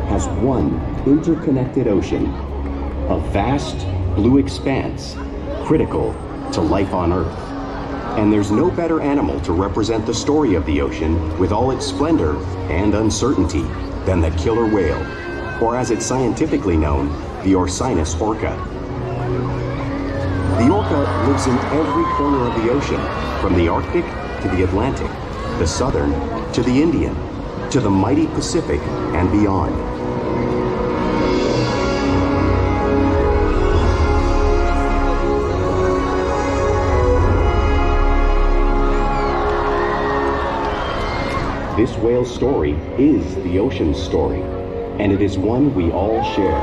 has one interconnected ocean, a vast blue expanse critical to life on Earth. And there's no better animal to represent the story of the ocean with all its splendor and uncertainty than the killer whale, or as it's scientifically known, the Orcinus orca. The orca lives in every corner of the ocean, from the Arctic to the Atlantic, the Southern to the Indian, to the mighty Pacific and beyond. This whale's story is the ocean's story, and it is one we all share.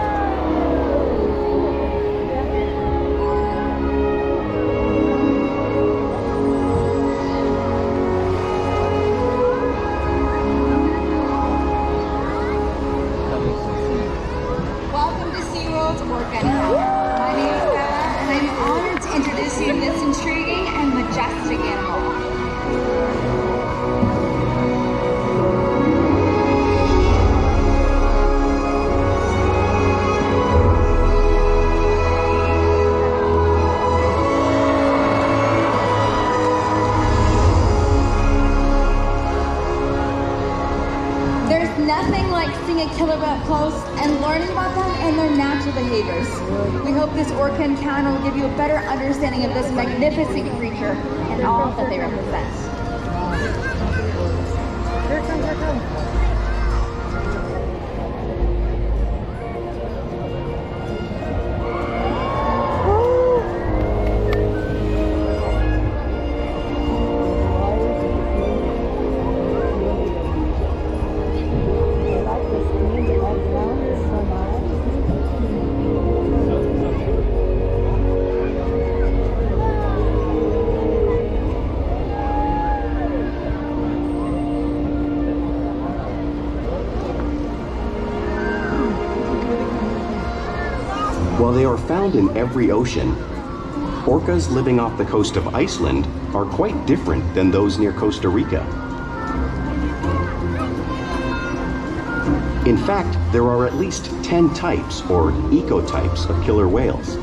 Welcome to SeaWorld's Orca Show. My name is Bella, and I'm honored to introduce you to this intriguing and majestic animal. There's nothing like seeing a killer whale up close and learning about them and their natural behaviors. We hope this orca encounter will give you a better understanding of this magnificent creature and all that they represent. Here it comes, here it comes. While they are found in every ocean, orcas living off the coast of Iceland are quite different than those near Costa Rica. In fact, there are at least 10 types or ecotypes of killer whales.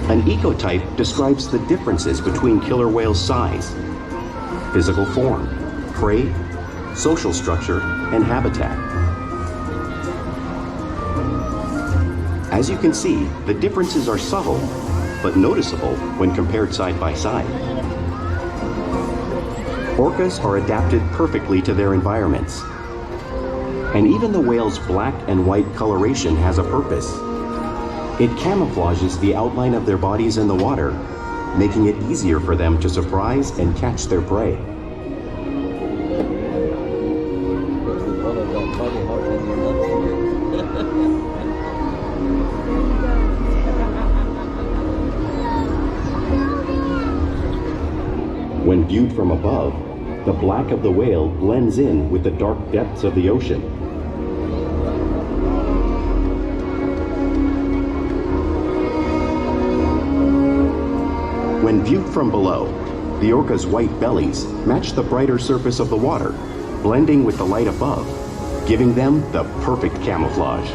An ecotype describes the differences between killer whales' size, physical form, prey, social structure, and habitat. As you can see, the differences are subtle, but noticeable when compared side by side. Orcas are adapted perfectly to their environments. And even the whale's black and white coloration has a purpose. It camouflages the outline of their bodies in the water, making it easier for them to surprise and catch their prey. When viewed from above, the black of the whale blends in with the dark depths of the ocean. When viewed from below, the orca's white bellies match the brighter surface of the water, blending with the light above, giving them the perfect camouflage.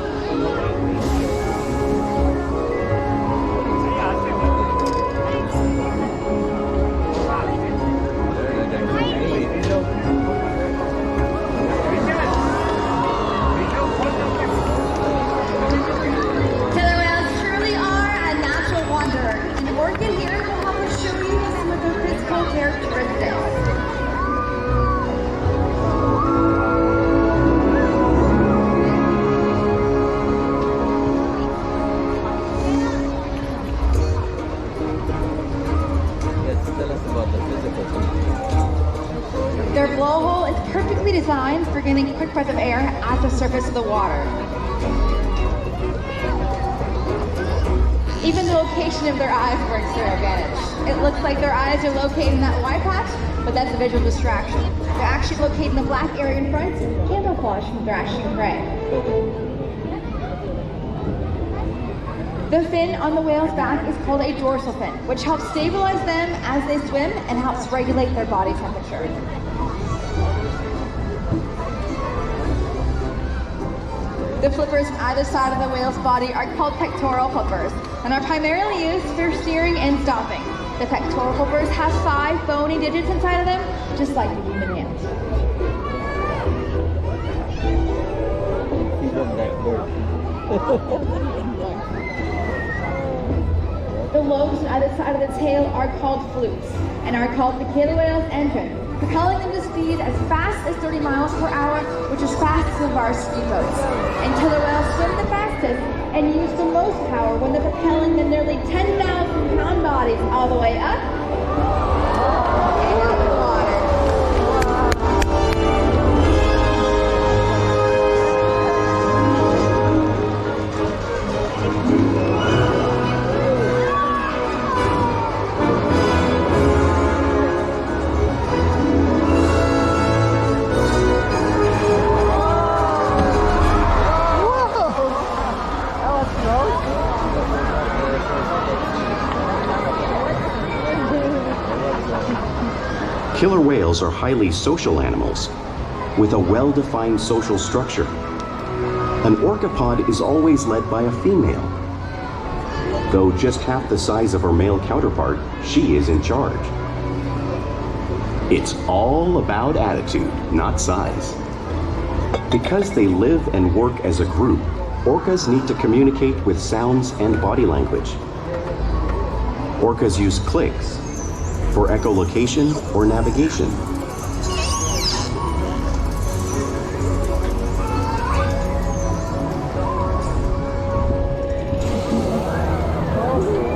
Their blowhole is perfectly designed for getting a quick breath of air at the surface of the water. Even the location of their eyes works to their advantage. It looks like their eyes are located in that white patch, but that's a visual distraction. They're actually located in the black area in front, camouflage from their actual prey. The fin on the whale's back is called a dorsal fin, which helps stabilize them as they swim and helps regulate their body temperature. The flippers on either side of the whale's body are called pectoral flippers and are primarily used for steering and stopping. The pectoral flippers have 5 bony digits inside of them, just like the human hand. The lobes on either side of the tail are called flukes and are called the killer whale's engine, propelling them to speed as fast as 30 miles per hour, which is fast as some of our speedboats. And killer whales swim the fastest and use the most power when they're propelling their nearly 10,000-pound bodies all the way up and out of the water. Killer whales are highly social animals with a well-defined social structure. An orcapod is always led by a female. Though just half the size of her male counterpart, she is in charge. It's all about attitude, not size. Because they live and work as a group, orcas need to communicate with sounds and body language. Orcas use clicks for echolocation or navigation.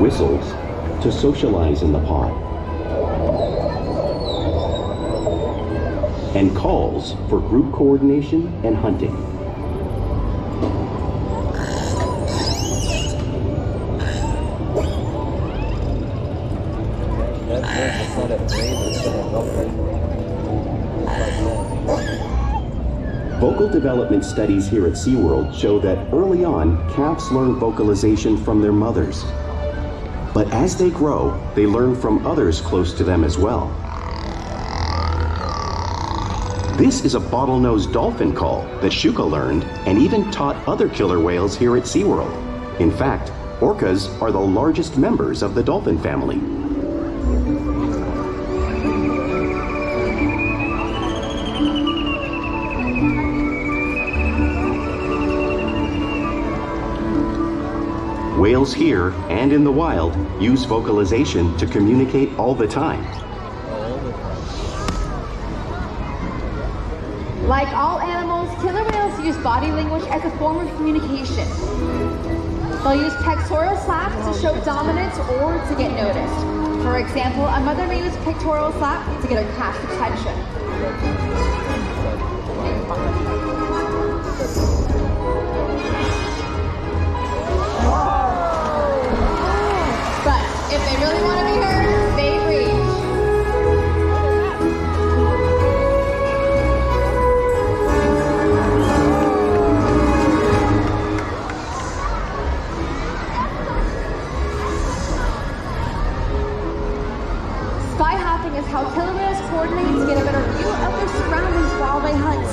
Whistles to socialize in the pod. And calls for group coordination and hunting. Vocal development studies here at SeaWorld show that early on, calves learn vocalization from their mothers. But as they grow, they learn from others close to them as well. This is a bottlenose dolphin call that Shuka learned and even taught other killer whales here at SeaWorld. In fact, orcas are the largest members of the dolphin family. Whales here and in the wild use vocalization to communicate all the time. Like all animals, killer whales use body language as a form of communication. They'll use pectoral slaps to show dominance or to get noticed. For example, a mother may use pectoral slap to get her calf's attention. But if they really want to be heard, they reach. Sky hopping is how killer whales coordinate to get a better view of their surroundings while they hunt.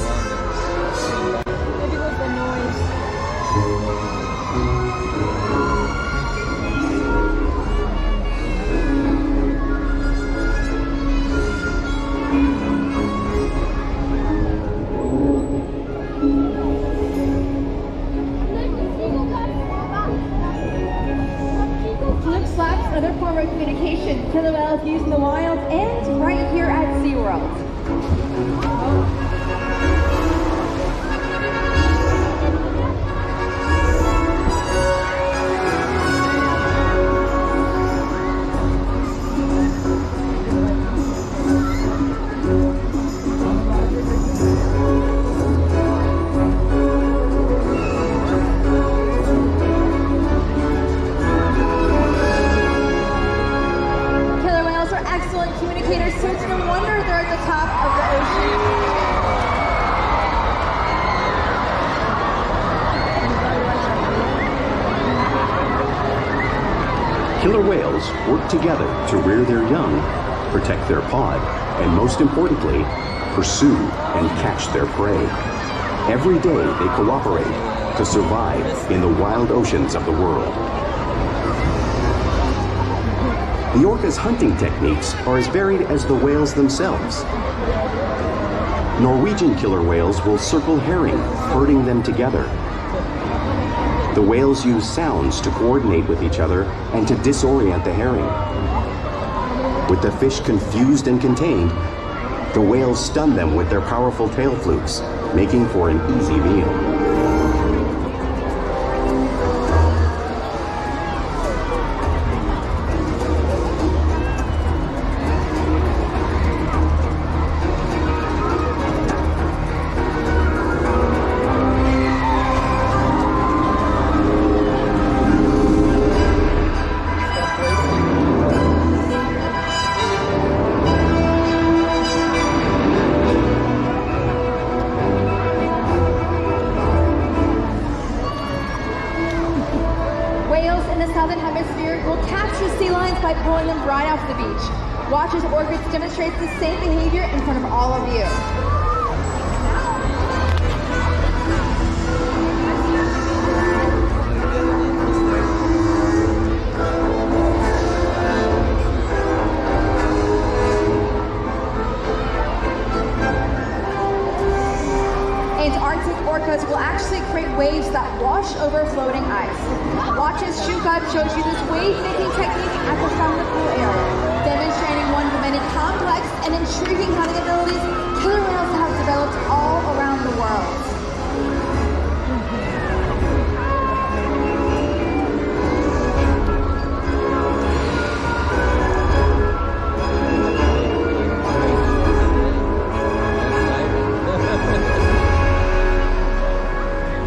Maybe with the noise. Flip slaps, another form of communication killer whales use in the wild and right here at SeaWorld. Excellent communicators, so it's no wonder they're at the top of the ocean. Killer whales work together to rear their young, protect their pod, and most importantly, pursue and catch their prey. Every day they cooperate, to survive in the wild oceans of the world. The orca's hunting techniques are as varied as the whales themselves. Norwegian killer whales will circle herring, herding them together. The whales use sounds to coordinate with each other and to disorient the herring. With the fish confused and contained, the whales stun them with their powerful tail flukes, making for an easy meal. Watch as Orca demonstrates the same behavior in front of all of you. Antarctic orcas will actually create waves that wash over floating ice. Watch as Shukai shows you this wave-making technique at the front of the pool area, demonstrating one of the many complex and intriguing hunting abilities killer whales have developed all around the world.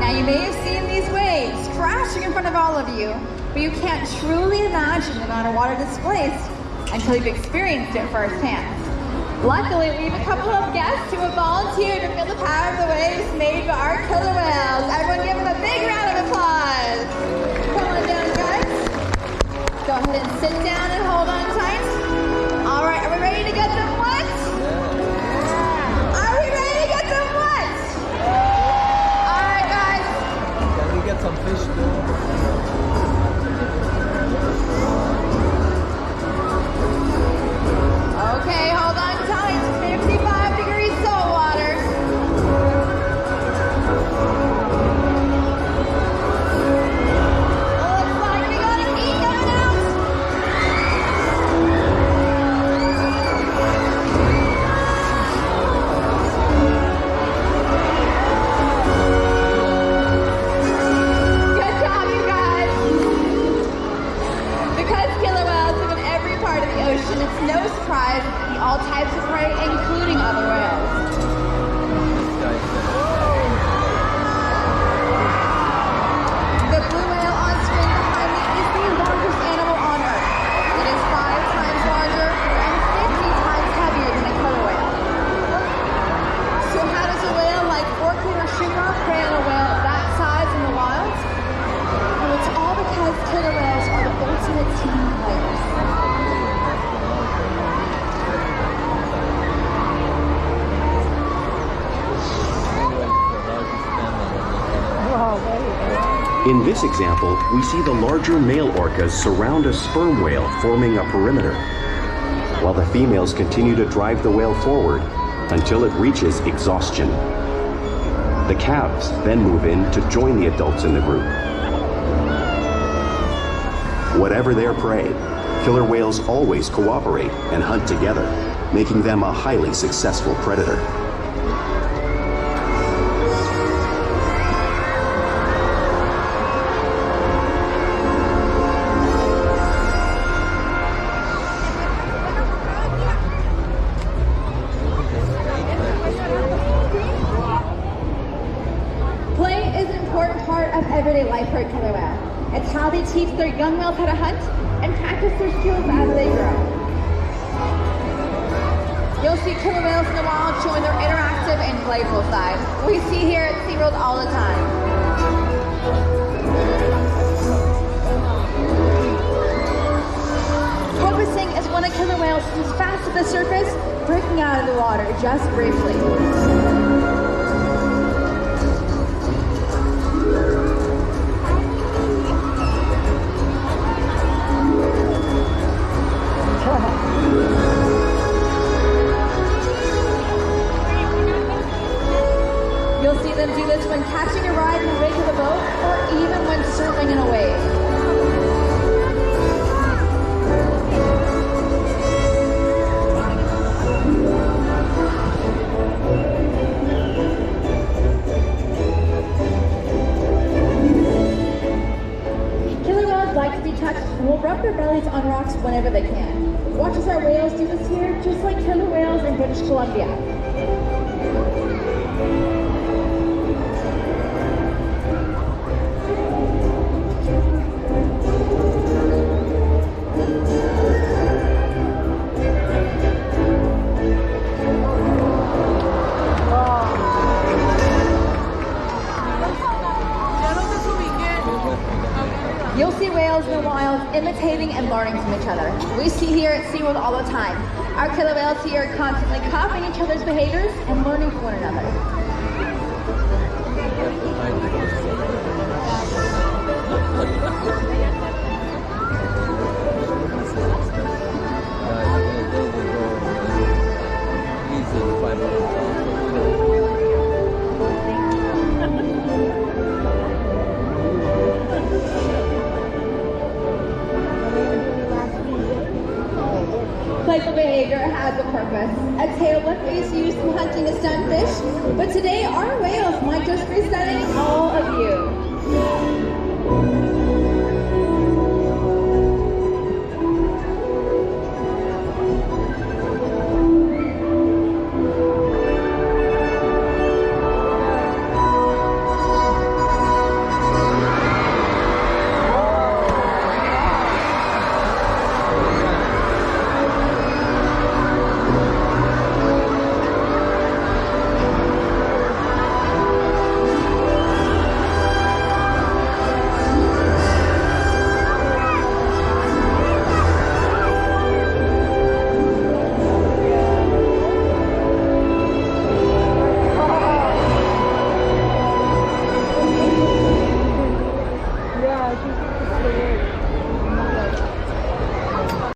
Now you may have seen these waves crashing in front of all of you, but you can't truly imagine the amount of water displaced until you've experienced it firsthand. Luckily, we have a couple of guests who have volunteered to feel the power of the waves made by our killer whales. Everyone give them a big round of applause. Come on down, guys. Go ahead and sit down and hold on tight. All right, are we ready to get them wet? Are we ready to get them wet? All right, guys. Can we get some fish too? Okay, hold on tight. 55 degrees salt water. Looks like we got a heat coming out. Good job, you guys. Because killer whales live in every part of the ocean, it's no surprise to eat all types of prey, including other whales. The blue whale on screen behind me is the largest animal on Earth. It is 5 times larger and 50 times heavier than a killer whale. So how does a whale like Orca or Shuka prey on a whale that size in the wild? Well, it's all because killer whales are the ultimate team players. In this example, we see the larger male orcas surround a sperm whale, forming a perimeter, while the females continue to drive the whale forward until it reaches exhaustion. The calves then move in to join the adults in the group. Whatever their prey, killer whales always cooperate and hunt together, making them a highly successful predator. Everyday life for a killer whale. It's how they teach their young whales how to hunt and practice their skills as they grow. You'll see killer whales in the wild showing their interactive and playful side. We see here at SeaWorld all the time. Porpoising is when a killer whale swims fast to the surface, breaking out of the water just briefly. whales do this here, just like killer whales in British Columbia. You'll see whales in the wild imitating and learning from each other. We see here at SeaWorld all the time. Our killer whales here are constantly copying each other's behaviors and learning from one another. Playful behavior has a purpose. A tailwhip is used in hunting a stunned fish, but today our whales might just be stunning all of you.